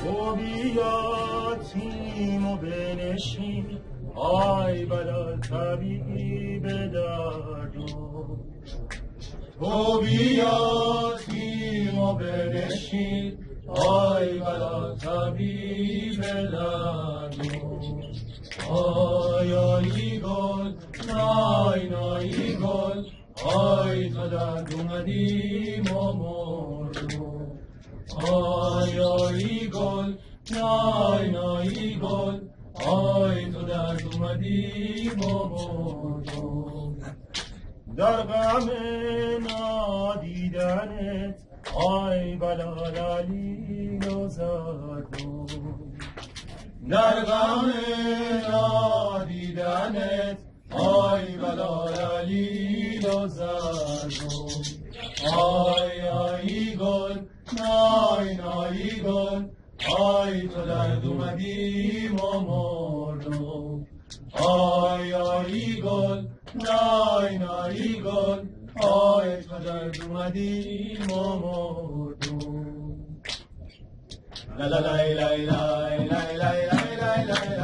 تو بیا تیم و بنشین آی بلا طبیب دردم تو بیا تیم و بنشین آی بلا طبیب دردم آی آی گل نای نای گل آی تو درد اومدیم و مردم آی آی گل نای نای گل آی تو درد اومدیم و مردم در غم نادیدنت آی بلا لعلیل و زردم در غم نادیدنت آی بلا لعلیل و زردم آی آی گل نای نای گل آی تو درد اومدیم و مردم آی آی گل نای نای گل آی تو درد اومدیم و مردم لا لا لا لا لا لا لا لا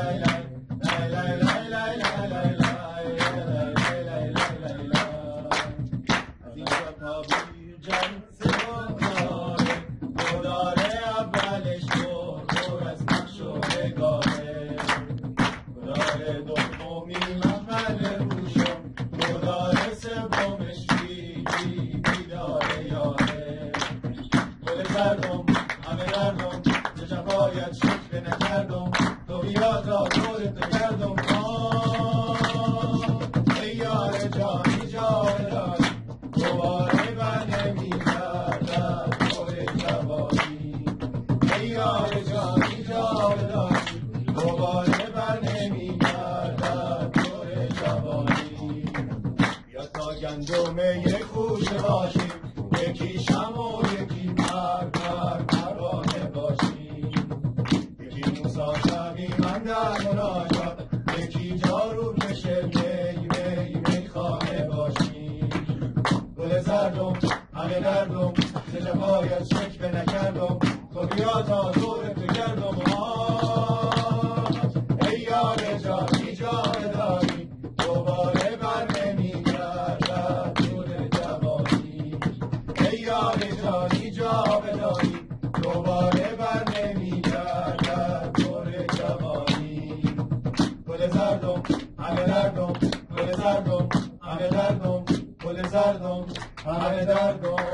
گندم یک خوشه باشیم یکی شم و یکی پروانه باشیم یکی موسا شبی من در مناجات یکی جارو کشه می خانه باشیم گل زردم همه دردم ز جفایت شکوه نکردم تو بیا تا دور تو گردم ای یار جانی جان داری دوباره بر جانی جاودانی دوباره بر نمیگردد دور جوانی گل زردم همه دردم گل زردم همه دردم گل زردم همه دردم